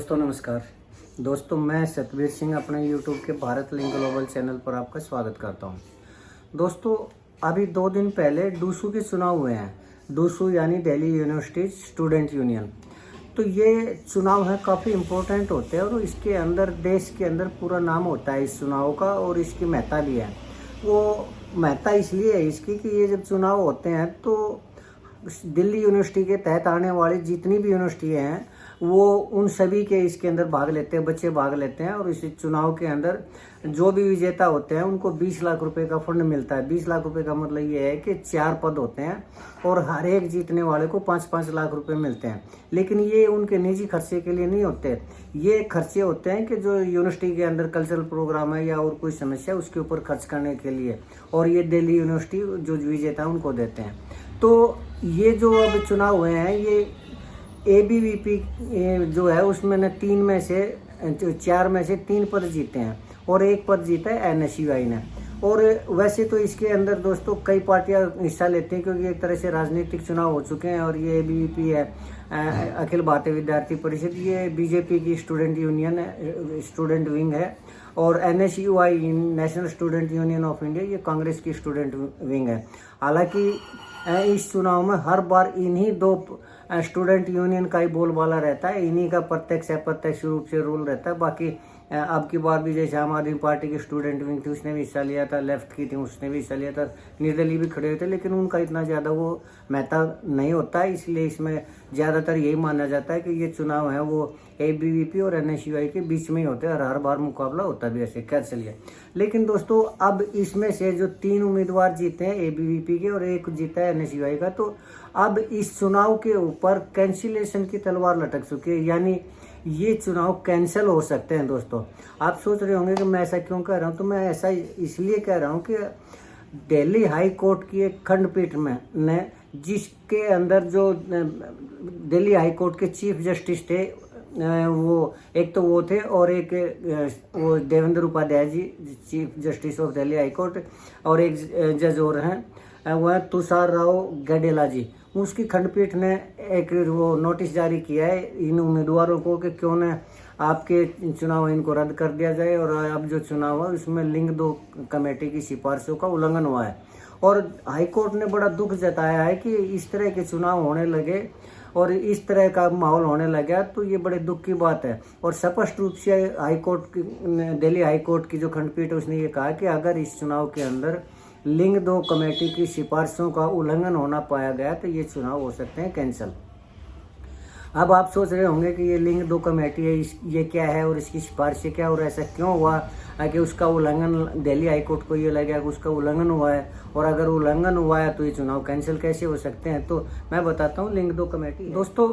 दोस्तों नमस्कार। दोस्तों मैं सतबीर सिंह अपने YouTube के भारत लिंक ग्लोबल चैनल पर आपका स्वागत करता हूं। दोस्तों अभी 2 दिन पहले डूसू के चुनाव हुए हैं। डूसू यानी दिल्ली यूनिवर्सिटी स्टूडेंट यूनियन। तो ये चुनाव है काफ़ी इम्पोर्टेंट होते हैं और इसके अंदर देश के अंदर पूरा नाम होता है इस चुनाव का और इसकी महत्ता भी है। वो महत्ता इसलिए है इसकी कि ये जब चुनाव होते हैं तो दिल्ली यूनिवर्सिटी के तहत आने वाली जितनी भी यूनिवर्सिटी हैं वो उन सभी के इसके अंदर भाग लेते हैं, बच्चे भाग लेते हैं और इस चुनाव के अंदर जो भी विजेता होते हैं उनको 20 लाख रुपए का फंड मिलता है। 20 लाख रुपए का मतलब ये है कि 4 पद होते हैं और हर एक जीतने वाले को 5-5 लाख रुपए मिलते हैं। लेकिन ये उनके निजी खर्चे के लिए नहीं होते, ये खर्चे होते हैं कि जो यूनिवर्सिटी के अंदर कल्चरल प्रोग्राम है या और कोई समस्या है उसके ऊपर खर्च करने के लिए, और ये दिल्ली यूनिवर्सिटी जो विजेता है उनको देते हैं। तो ये जो अब चुनाव हुए हैं ये ABVP जो है उसमें न 4 में से 3 पद जीते हैं और 1 पद जीता है NSUI ने। और वैसे तो इसके अंदर दोस्तों कई पार्टियां हिस्सा लेती हैं क्योंकि एक तरह से राजनीतिक चुनाव हो चुके हैं। और ये ABVP है अखिल भारतीय विद्यार्थी परिषद, ये BJP की स्टूडेंट यूनियन है, स्टूडेंट विंग है। और NSUI national student union of India ये कांग्रेस की स्टूडेंट विंग है। हालांकि इस चुनाव में हर बार इन्हीं 2 स्टूडेंट यूनियन का ही बोलबाला रहता है, इन्हीं का प्रत्यक्ष अप्रत्यक्ष रूप से रोल रहता है। बाकी अब की बार भी जैसे आम आदमी पार्टी की स्टूडेंट विंग थी उसने भी हिस्सा लिया था, लेफ्ट की थी उसने भी हिस्सा लिया था, निर्दलीय भी खड़े हुए थे, लेकिन उनका इतना ज़्यादा वो महत्व नहीं होता है। इसलिए इसमें ज़्यादातर यही माना जाता है कि ये चुनाव है वो ABVP और NSUI के बीच में ही होते हैं और हर बार मुकाबला होता भी ऐसे। क्या चलिए, लेकिन दोस्तों अब इसमें से जो 3 उम्मीदवार जीते हैं ABVP के और 1 जीता है NSUI का, तो अब इस चुनाव के ऊपर कैंसिलेशन की तलवार लटक चुकी है, यानी ये चुनाव कैंसिल हो सकते हैं। दोस्तों आप सोच रहे होंगे कि मैं ऐसा क्यों कह रहा हूँ, तो मैं ऐसा इसलिए कह रहा हूँ कि दिल्ली हाई कोर्ट की एक खंडपीठ में ने जिसके अंदर जो दिल्ली हाई कोर्ट के चीफ जस्टिस थे वो एक तो वो थे और एक वो Devendra Upadhyay ji chief justice of Delhi high court, और एक जज और हैं वह तुषार राव गडेला जी। उसकी खंडपीठ ने एक वो नोटिस जारी किया है इन उम्मीदवारों को कि क्यों न आपके चुनाव इनको रद्द कर दिया जाए। और अब जो चुनाव है उसमें लिंग 2 कमेटी की सिफारिशों का उल्लंघन हुआ है और हाईकोर्ट ने बड़ा दुख जताया है कि इस तरह के चुनाव होने लगे और इस तरह का माहौल होने लगा, तो ये बड़े दुख की बात है। और स्पष्ट रूप से दिल्ली हाईकोर्ट की जो खंडपीठ है उसने ये कहा कि अगर इस चुनाव के अंदर लिंग 2 कमेटी की सिफारिशों का उल्लंघन होना पाया गया तो ये चुनाव हो सकते हैं कैंसिल। अब आप सोच रहे होंगे कि ये लिंग 2 कमेटी है, ये क्या है और इसकी सिफारिशें क्या और ऐसा क्यों हुआ कि उसका उल्लंघन दिल्ली हाईकोर्ट को ये लगा कि उसका उल्लंघन हुआ है, और अगर उल्लंघन हुआ है तो ये चुनाव कैंसिल कैसे हो सकते हैं। तो मैं बताता हूँ लिंग 2 कमेटी। दोस्तों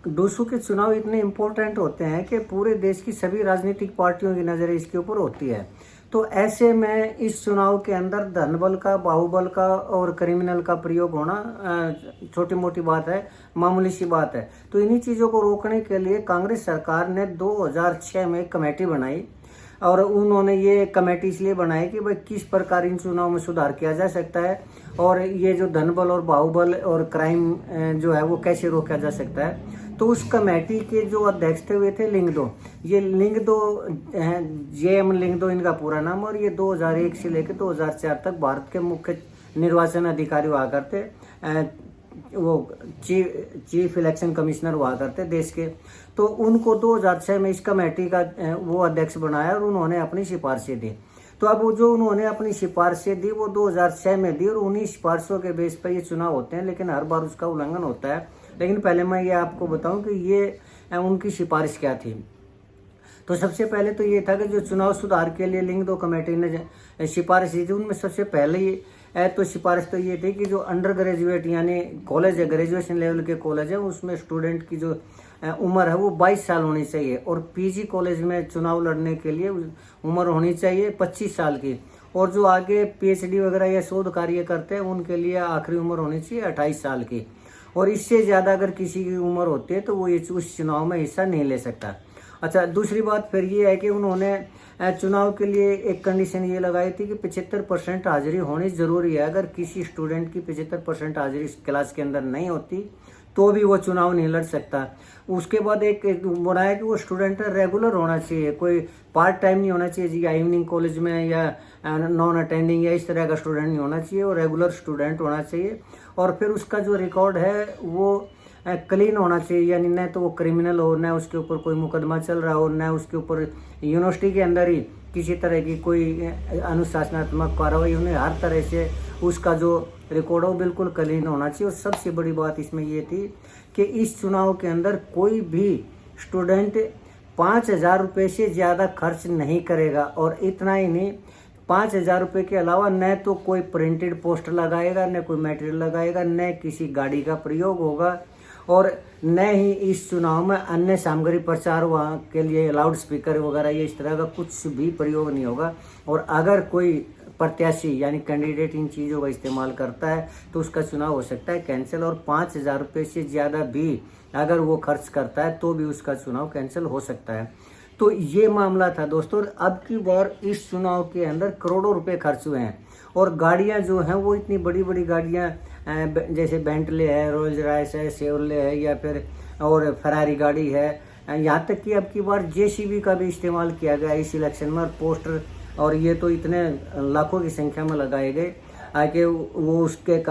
डूसू के चुनाव इतने इम्पोर्टेंट होते हैं कि पूरे देश की सभी राजनीतिक पार्टियों की नज़र इसके ऊपर होती है। तो ऐसे में इस चुनाव के अंदर धनबल का, बाहुबल का और क्रिमिनल का प्रयोग होना छोटी मोटी बात है, मामूली सी बात है। तो इन्हीं चीज़ों को रोकने के लिए कांग्रेस सरकार ने 2006 में एक कमेटी बनाई और उन्होंने ये कमेटी इसलिए बनाई कि भाई किस प्रकार इन चुनाव में सुधार किया जा सकता है और ये जो धनबल और बाहुबल और क्राइम जो है वो कैसे रोका जा सकता है। तो उस कमेटी के जो अध्यक्ष थे वे थे लिंग 2। ये लिंग 2 JM लिंग 2 इनका पूरा नाम, और ये 2001 से लेकर 2004 तक भारत के मुख्य निर्वाचन अधिकारी हुआ करते, वो चीफ इलेक्शन कमिश्नर हुआ करते देश के। तो उनको 2006 में इस कमेटी का वो अध्यक्ष बनाया और उन्होंने अपनी सिफारिशें दी। तो अब वो जो उन्होंने अपनी सिफारिशें दी वो 2006 में दी और उन्हीं सिफारिशों के बेस पर ये चुनाव होते हैं, लेकिन हर बार उसका उल्लंघन होता है। लेकिन पहले मैं ये आपको बताऊं कि ये उनकी सिफारिश क्या थी। तो सबसे पहले तो ये था कि जो चुनाव सुधार के लिए लिंग 2 कमेटी ने सिफारिश दी थी उनमें सबसे पहले ही तो सिफारिश तो ये थी कि जो अंडर ग्रेजुएट यानी कॉलेज है, ग्रेजुएशन लेवल के कॉलेज है, उसमें स्टूडेंट की जो उम्र है वो 22 साल होनी चाहिए, और PG कॉलेज में चुनाव लड़ने के लिए उम्र होनी चाहिए 25 साल की, और जो आगे PhD वगैरह या शोध कार्य करते हैं उनके लिए आखिरी उम्र होनी चाहिए 28 साल की। और इससे ज़्यादा अगर किसी की उम्र होती है तो वो उस चुनाव में हिस्सा नहीं ले सकता। अच्छा, दूसरी बात फिर ये है कि उन्होंने चुनाव के लिए एक कंडीशन ये लगाई थी कि 75% हाजिरी होनी ज़रूरी है। अगर किसी स्टूडेंट की 75% हाजिरी क्लास के अंदर नहीं होती तो भी वो चुनाव नहीं लड़ सकता। उसके बाद एक बनाया कि वो स्टूडेंट रेगुलर होना चाहिए, कोई पार्ट टाइम नहीं होना चाहिए जी, या इवनिंग कॉलेज में या नॉन अटेंडिंग या इस तरह का स्टूडेंट नहीं होना चाहिए, वो रेगुलर स्टूडेंट होना चाहिए। और फिर उसका जो रिकॉर्ड है वो क्लीन होना चाहिए, यानी न तो वो क्रिमिनल हो, न उसके ऊपर कोई मुकदमा चल रहा हो, न उसके ऊपर यूनिवर्सिटी के अंदर ही किसी तरह की कोई अनुशासनात्मक कार्रवाई होने, हर तरह से उसका जो रिकॉर्ड हो बिल्कुल क्लीन होना चाहिए। और सबसे बड़ी बात इसमें ये थी कि इस चुनाव के अंदर कोई भी स्टूडेंट 5,000 रुपये से ज़्यादा खर्च नहीं करेगा। और इतना ही नहीं, 5,000 रुपये के अलावा न तो कोई प्रिंटेड पोस्टर लगाएगा, न कोई मटेरियल लगाएगा, न किसी गाड़ी का प्रयोग होगा, और न ही इस चुनाव में अन्य सामग्री प्रचार वहाँ के लिए लाउड स्पीकर वगैरह ये इस तरह का कुछ भी प्रयोग नहीं होगा। और अगर कोई प्रत्याशी यानी कैंडिडेट इन चीज़ों का इस्तेमाल करता है तो उसका चुनाव हो सकता है कैंसिल। और 5,000 रुपये से ज़्यादा भी अगर वो खर्च करता है तो भी उसका चुनाव कैंसिल हो सकता है। तो ये मामला था दोस्तों। अब की बार इस चुनाव के अंदर करोड़ों रुपए खर्च हुए हैं, और गाड़ियां जो हैं वो इतनी बड़ी बड़ी गाड़ियां जैसे बेंटले है, रोल्स रॉयस है, शेवरले है, या फिर और फरारी गाड़ी है। यहाँ तक कि अब की बार जेसीबी का भी इस्तेमाल किया गया इस इलेक्शन में। पोस्टर और ये तो इतने लाखों की संख्या में लगाए गए कि वो उसके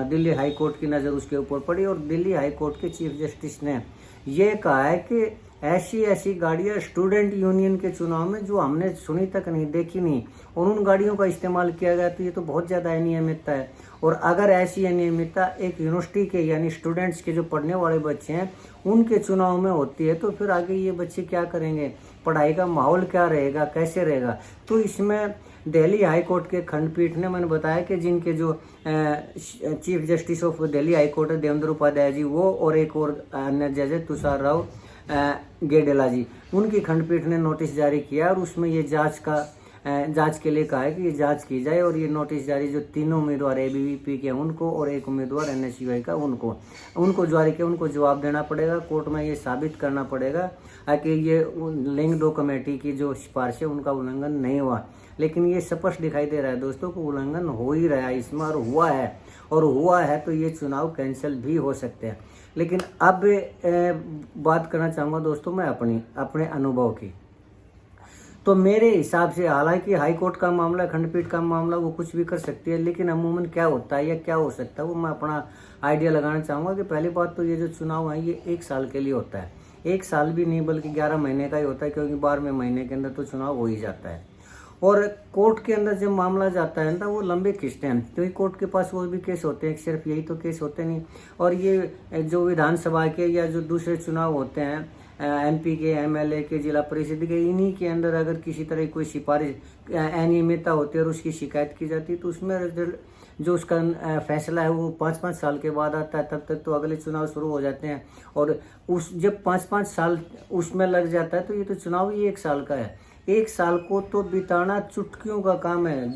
दिल्ली हाई कोर्ट की नज़र उसके ऊपर पड़ी, और दिल्ली हाई कोर्ट के चीफ जस्टिस ने ये कहा है कि ऐसी ऐसी गाड़ियां स्टूडेंट यूनियन के चुनाव में जो हमने सुनी तक नहीं, देखी नहीं, और उन गाड़ियों का इस्तेमाल किया गया, तो ये तो बहुत ज़्यादा अनियमितता है। और अगर ऐसी अनियमितता एक यूनिवर्सिटी के यानी स्टूडेंट्स के जो पढ़ने वाले बच्चे हैं उनके चुनाव में होती है, तो फिर आगे ये बच्चे क्या करेंगे, पढ़ाई का माहौल क्या रहेगा, कैसे रहेगा। तो इसमें दिल्ली हाई कोर्ट के खंडपीठ ने मैंने बताया कि जिनके जो chief justice of Delhi high court है देवेंद्र उपाध्याय जी, वो और एक और अन्य जज है तुषार राव गेडेला जी, उनकी खंडपीठ ने नोटिस जारी किया, और उसमें ये जांच के लिए कहा है कि ये जांच की जाए। और ये नोटिस जारी जो तीनों उम्मीदवार एबीवीपी के उनको और एक उम्मीदवार एनएसयूआई का उनको जारी किया, उनको जवाब देना पड़ेगा कोर्ट में, ये साबित करना पड़ेगा कि ये लिंग दो कमेटी की जो सिफारिश है उनका उल्लंघन नहीं हुआ। लेकिन ये स्पष्ट दिखाई दे रहा है दोस्तों को उल्लंघन हो ही रहा है इसमें, और हुआ है तो ये चुनाव कैंसिल भी हो सकते हैं। लेकिन अब बात करना चाहूँगा दोस्तों मैं अपने अनुभव की। तो मेरे हिसाब से हालांकि हाई कोर्ट का मामला, खंडपीठ का मामला, वो कुछ भी कर सकती है, लेकिन अमूमन क्या होता है या क्या हो सकता है वो मैं अपना आइडिया लगाना चाहूँगा। कि पहली बात तो ये जो चुनाव है ये 1 साल के लिए होता है, 1 साल भी नहीं बल्कि 11 महीने का ही होता है, क्योंकि 12वें महीने के अंदर तो चुनाव हो ही जाता है। और कोर्ट के अंदर जब मामला जाता है ना वो लंबे खिंचते हैं, क्योंकि कोर्ट के पास वो भी केस होते हैं, सिर्फ यही तो केस होते नहीं। और ये जो विधानसभा के या जो दूसरे चुनाव होते हैं एमपी के, एमएलए के, जिला परिषद के, इन्हीं के अंदर अगर किसी तरह कोई सिफारिश अनियमितता होती है और उसकी शिकायत की जाती है तो उसमें रिजल्ट जो उसका फैसला है वो 5-5 साल के बाद आता है। तब तक तो अगले चुनाव शुरू हो जाते हैं, और उस जब 5-5 साल उसमें लग जाता है तो ये तो चुनाव ही 1 साल का है। 1 साल को तो बिताना चुटकियों का काम है।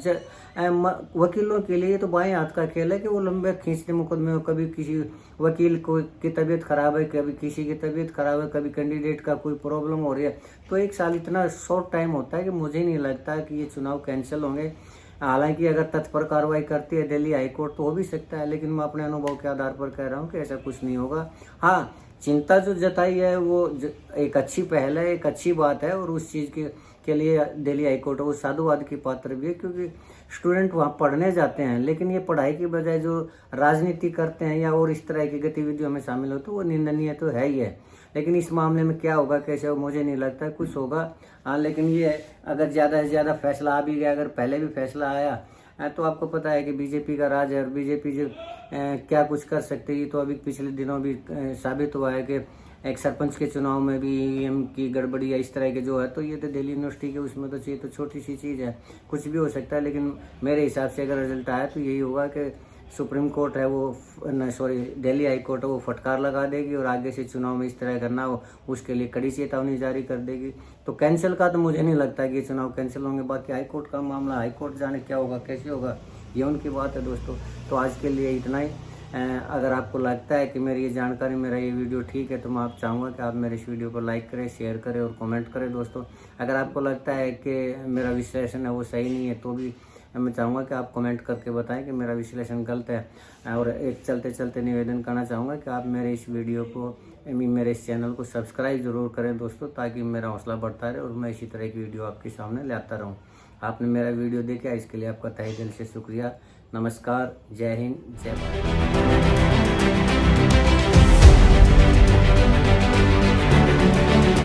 वकीलों के लिए तो बाएं हाथ का खेल है कि वो लंबे खींचते मुकदमे में, कभी किसी वकील को की तबीयत खराब है, कभी किसी की तबीयत खराब है, कभी कैंडिडेट का कोई प्रॉब्लम हो रही है, तो 1 साल इतना शॉर्ट टाइम होता है कि मुझे नहीं लगता कि ये चुनाव कैंसिल होंगे। हालांकि अगर तत्पर कार्रवाई करती है दिल्ली हाई कोर्ट तो हो भी सकता है, लेकिन मैं अपने अनुभव के आधार पर कह रहा हूँ कि ऐसा कुछ नहीं होगा। हाँ, चिंता जो जताई है वो एक अच्छी पहल है, एक अच्छी बात है, और उस चीज़ के लिए दिल्ली हाई कोर्ट वो साधुवाद की पात्र भी है, क्योंकि स्टूडेंट वहाँ पढ़ने जाते हैं, लेकिन ये पढ़ाई की बजाय जो राजनीति करते हैं या और इस तरह की गतिविधियों में शामिल होते हैं वो निंदनीय तो है ही है। लेकिन इस मामले में क्या होगा, कैसे होगा, मुझे नहीं लगता कुछ होगा। हाँ, लेकिन ये अगर ज़्यादा से ज़्यादा फैसला आ भी गया, अगर पहले भी फैसला आया तो आपको पता है कि बीजेपी का राज है, और बीजेपी जो क्या कुछ कर सकती है तो अभी पिछले दिनों भी साबित हुआ है कि एक सरपंच के चुनाव में भी ईवीएम की गड़बड़ी या इस तरह के जो है, तो ये तो दिल्ली यूनिवर्सिटी के उसमें तो चाहिए, तो छोटी सी चीज़ है, कुछ भी हो सकता है। लेकिन मेरे हिसाब से अगर रिजल्ट आया तो यही होगा कि सुप्रीम कोर्ट है वो दिल्ली हाई कोर्ट है वो फटकार लगा देगी, और आगे से चुनाव में इस तरह करना हो उसके लिए कड़ी चेतावनी जारी कर देगी। तो कैंसिल का तो मुझे नहीं लगता कि ये चुनाव कैंसिल होंगे। बाकी हाई कोर्ट का मामला, हाई कोर्ट जाने क्या होगा, कैसे होगा, ये उनकी बात है दोस्तों। तो आज के लिए इतना ही। अगर आपको लगता है कि मेरी ये जानकारी, मेरा ये वीडियो ठीक है, तो मैं आप चाहूँगा कि आप मेरे इस वीडियो को लाइक करें, शेयर करें और कमेंट करें दोस्तों। अगर आपको लगता है कि मेरा विश्लेषण है वो सही नहीं है तो भी मैं चाहूँगा कि आप कमेंट करके बताएं कि मेरा विश्लेषण गलत है। और एक चलते चलते निवेदन करना चाहूँगा कि आप मेरे इस वीडियो को, मेरे इस चैनल को सब्सक्राइब जरूर करें दोस्तों, ताकि मेरा हौसला बढ़ता रहे और मैं इसी तरह की वीडियो आपके सामने लाता रहूँ। आपने मेरा वीडियो देखा, इसके लिए आपका तहे दिल से शुक्रिया। नमस्कार, जय हिंद, जय भारत।